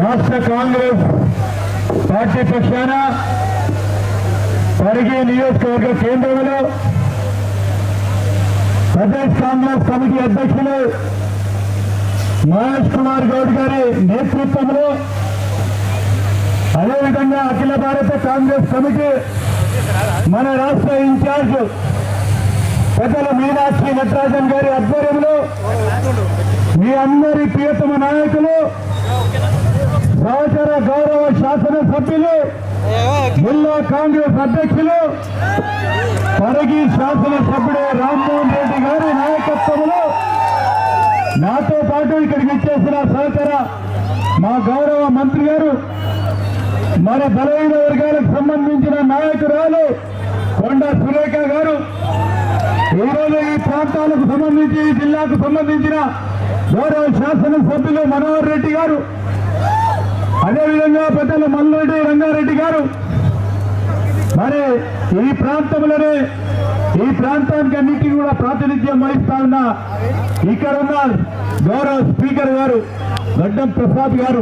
రాష్ట్ర కాంగ్రెస్ పార్టీ పక్షాన పరిగి నియోజకవర్గ కేంద్రంలో ప్రదేశ్ కాంగ్రెస్ కమిటీ అధ్యక్షులు మహేష్ కుమార్ గౌడ్ గారి నేతృత్వంలో, అదేవిధంగా అఖిల భారత కాంగ్రెస్ కమిటీ మన రాష్ట్ర ఇన్ఛార్జ్ పెద్దల మీనాక్షి నటరాజన్ గారి ఆధ్వర్యంలో మీ అందరి ప్రియతమ నాయకులు, సహచర గౌరవ శాసనసభ్యులు, జిల్లా కాంగ్రెస్ అధ్యక్షులు, పరిగి శాసనసభ్యుడు రామ్మోహన్ రెడ్డి గారి నాయకత్వంలో నాతో పాటు ఇక్కడికి ఇచ్చేసిన సహచర మా గౌరవ మంత్రి గారు, మన బలహీన వర్గాలకు సంబంధించిన నాయకురాలు కొండా సురేఖ గారు, ఈరోజు ఈ ప్రాంతాలకు సంబంధించి జిల్లాకు సంబంధించిన గౌరవ శాసనసభ్యులు మనోహర్ రెడ్డి గారు, అదేవిధంగా పెద్దలు మల్లురెడ్డి రంగారెడ్డి గారు, మరి ఈ ప్రాంతంలోనే ఈ ప్రాంతానికి అన్నిటికీ కూడా ప్రాతినిధ్యం వహిస్తా ఉన్న ఇక్కడ ఉన్న గౌరవ స్పీకర్ గారు గడ్డం ప్రసాద్ గారు,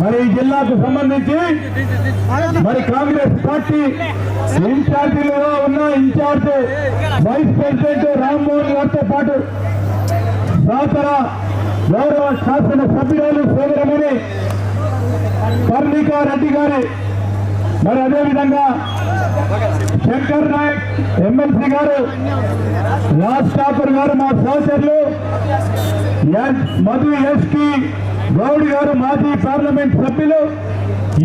మరి ఈ జిల్లాకు సంబంధించి మరి కాంగ్రెస్ పార్టీ ఇన్ఛార్జీలుగా ఉన్న ఇన్ఛార్జ్ వైస్ ప్రెసిడెంట్ రామ్మోహన్ గారితో పాటు సహచర గౌరవ శాసన సభ్యురాలు సోదరమణి కర్ణికా రెడ్డి గారి, మరి అదేవిధంగా శంకర్ నాయక్ ఎమ్మెల్సీ గారు, రాజ్ ఠాకూర్ గారు మా సహచరులు, మధు ఎస్కి గౌడ్ గారు మాజీ పార్లమెంట్ సభ్యులు,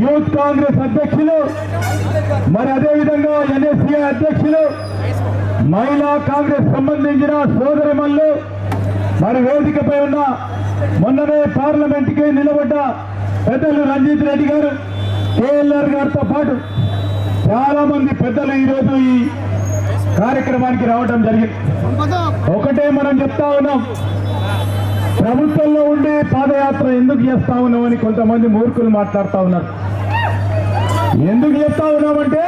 యూత్ కాంగ్రెస్ అధ్యక్షులు, మరి అదేవిధంగా ఎన్ఎస్సీ అధ్యక్షులు, మహిళా కాంగ్రెస్ సంబంధించిన సోదరిమణులు, మరి వేదికపై ఉన్న మొన్ననే పార్లమెంట్ కి నిలబడ్డ పెద్దలు రంజిత్ రెడ్డి గారు, కేఎల్ఆర్ గారితో పాటు చాలా మంది పెద్దలు ఈరోజు ఈ కార్యక్రమానికి రావడం జరిగింది. ఒకటే మనం చెప్తా ఉన్నాం, ప్రభుత్వంలో ఉండి పాదయాత్ర ఎందుకు చేస్తా ఉన్నామని కొంతమంది మూర్ఖులు మాట్లాడుతూ ఉన్నారు. ఎందుకు చెప్తా ఉన్నామంటే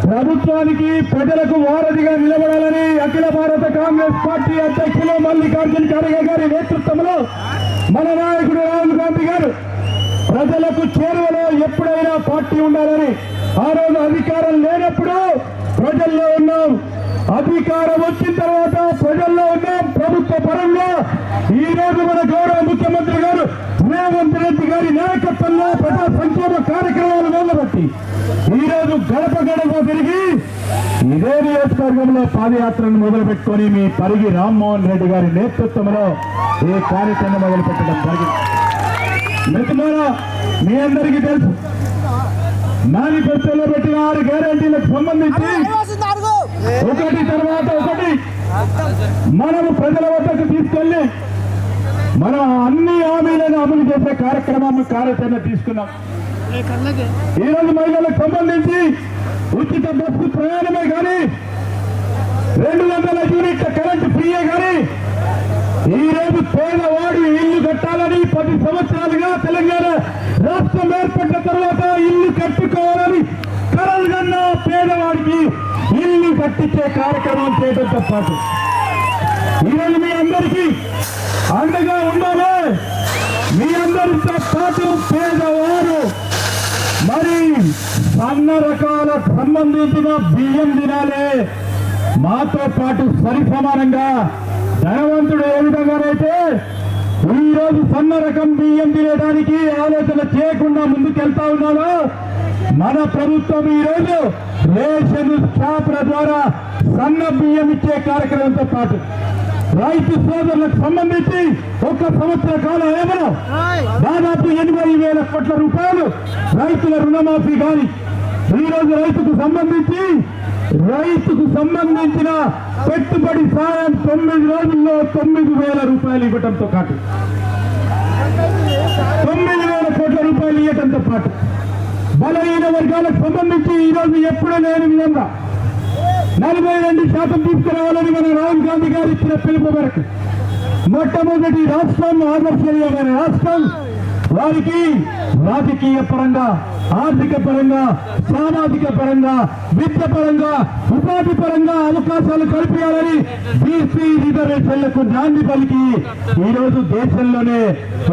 ప్రభుత్వానికి ప్రజలకు వారధిగా నిలబడాలని అఖిల భారత కాంగ్రెస్ పార్టీ అధ్యక్షులు మల్లికార్జున ఖర్గే గారి నేతృత్వంలో మన నాయకుడు రాహుల్ గాంధీ గారు ప్రజలకు చేరువలో ఎప్పుడైనా పార్టీ ఉండాలని, ఆ రోజు అధికారం లేనప్పుడు ప్రజల్లో ఉన్నాం, అధికారం వచ్చిన తర్వాత ప్రజల్లో ఉన్నాం. ప్రభుత్వ పరంగా ఈ రోజు మన గౌరవ ముఖ్యమంత్రి గారు రేవంత్ రెడ్డి గారి నాయకత్వంలో ప్రజా సంక్షేమ కార్యక్రమాలు మొదలుపెట్టి ఈ రోజు గడప గడప తిరిగి ఇదే నియోజకవర్గంలో పాదయాత్రను మొదలుపెట్టుకొని మీ పరిగి రామ్మోహన్ రెడ్డి గారి నేతృత్వంలో ఈ కార్యక్రమం మొదలుపెట్టడం జరిగింది. మిత్రులారా, మీ అందరికీ తెలుసు, మేనిఫెస్టోలో పెట్టిన 6 గ్యారెంటీలకు సంబంధించి ఒకటి తర్వాత ఒకటి మనము ప్రజల వద్దకు తీసుకెళ్లి మనం అన్ని హామీలను అమలు చేసే కార్యాచరణ తీసుకున్నాం. ఈరోజు మహిళలకు సంబంధించి ఉచిత బస్సు ప్రయాణమే కానీ, 200 యూనిట్ల కరెంటు ఫ్రీయే కానీ, ఈ రోజు పేదవాడు ఇల్లు కట్టాలని 10 సంవత్సరాలుగా తెలంగాణ రాష్ట్రం ఏర్పడిన తర్వాత ఇల్లు కట్టుకోవాలని కలలుగన్న పేదవాడికి ఇల్లు కట్టించే కార్యక్రమం చేయడంతో పాటు ఈరోజు మీ అందరికీ అండగా ఉండాలి. మీ అందరితో పాటు పేదవారు మరి సన్న రకాల సంబంధించిన బియ్యం తినాలి, మాతో పాటు సరి సమానంగా ధనవంతుడు ఏ విధంగానైతే ఈ రోజు సన్న రకం బియ్యం తినడానికి ఆలోచన చేయకుండా ముందుకెళ్తా ఉన్నారో, మన ప్రభుత్వం ఈ రోజు రేషన్ షాపుల ద్వారా సన్న బియ్యం ఇచ్చే కార్యక్రమంతో పాటు రైతు సోదరులకు సంబంధించి 1 సంవత్సర కాల వ్యవధిలో దాదాపు 80,000 కోట్ల రూపాయలు రైతుల రుణమాఫీ కానీ, ఈ రోజు రైతుకు సంబంధించిన పెట్టుబడి సాయం 9 రోజుల్లో 9,000 రూపాయలు ఇవ్వడంతో పాటు 9,000 కోట్ల రూపాయలు ఇవ్వడంతో పాటు బలహీన వర్గాలకు సంబంధించి ఈరోజు ఎప్పుడూ లేని విధంగా 42% తీసుకురావాలని మన రాహుల్ గాంధీ గారు ఇచ్చిన పిలుపు మేరకు మొట్టమొదటి రాష్ట్రం, ఆదర్శనీయమైన రాష్ట్రం, వారికి రాజకీయ పరంగా, ఆర్థిక పరంగా, సామాజిక పరంగా, విద్య పరంగా, ఉపాధి పరంగా అవకాశాలు కల్పించాలని బీసీ రిజర్వేషన్లకు నాంది పలికి ఈరోజు దేశంలోనే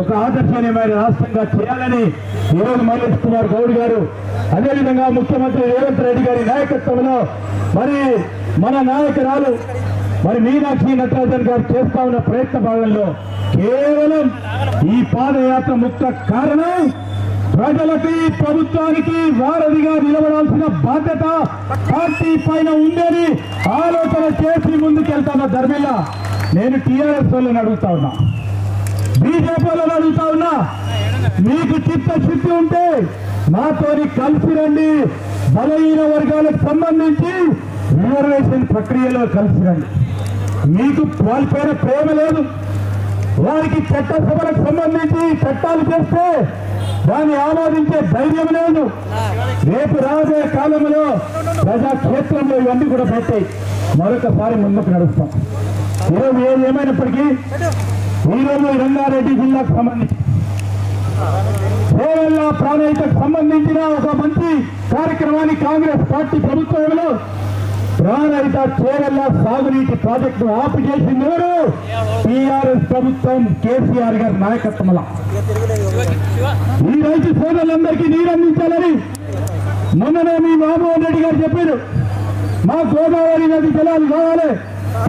ఒక ఆదర్శనీయమైన రాష్ట్రంగా చేయాలని ఈరోజు మల్లేష్ కుమార్ గౌడ్ గారు, అదేవిధంగా ముఖ్యమంత్రి రేవంత్ రెడ్డి గారి నాయకత్వంలో మరి మన నాయకురాలు మీనాక్షి నటరాజన్ గారు చేస్తా ఉన్న ప్రయత్న భాగంలో కేవలం ఈ పాదయాత్ర ముఖ్య కారణం ప్రజలకి, ప్రభుత్వానికి వారధిగా నిలబడాల్సిన బాధ్యత పార్టీ పైన ఉందని ఆలోచన చేసి ముందుకెళ్తాన్న ధర్మిల్లా నేను టీఆర్ఎస్ వాళ్ళని అడుగుతా ఉన్నా, బీజేపీ వాళ్ళని అడుగుతా ఉన్నా, మీకు చిత్తశుద్ధి ఉంటే మాతోని కలిసి రండి, బలహీన వర్గాలకు సంబంధించి రిజర్వేషన్ ప్రక్రియలో కలిసి రండి. మీకు వాళ్ళపైన ప్రేమ లేదు, వారికి చట్టసభలకు సంబంధించి చట్టాలు చేస్తే దాన్ని ఆమోదించే ధైర్యం లేదు. రేపు రాబోయే కాలంలో ప్రజాక్షేత్రంలో ఇవన్నీ కూడా పెట్టాయి మరొకసారి ముందుకు నడుస్తాం. ఈరోజు ఏది ఏమైనప్పటికీ ఈరోజు రంగారెడ్డి జిల్లాకు సంబంధించి చేవెళ్ళ ప్రాణహితకు సంబంధించిన ఒక మంచి కార్యక్రమాన్ని కాంగ్రెస్ పార్టీ ప్రభుత్వంలో ప్రాణహిత చేవెళ్ళ సాగునీటి ప్రాజెక్టు ఆపు చేసింది ఎవరు? టీఆర్ఎస్ ప్రభుత్వం, కేసీఆర్ గారి నాయకత్వంలో. ఈ రైతు సోదరులందరికీ నీరు అందించాలని మొన్ననే మీ మహబూబ్ రెడ్డి గారు చెప్పారు. మా గోదావరి నది జలాలు కావాలి,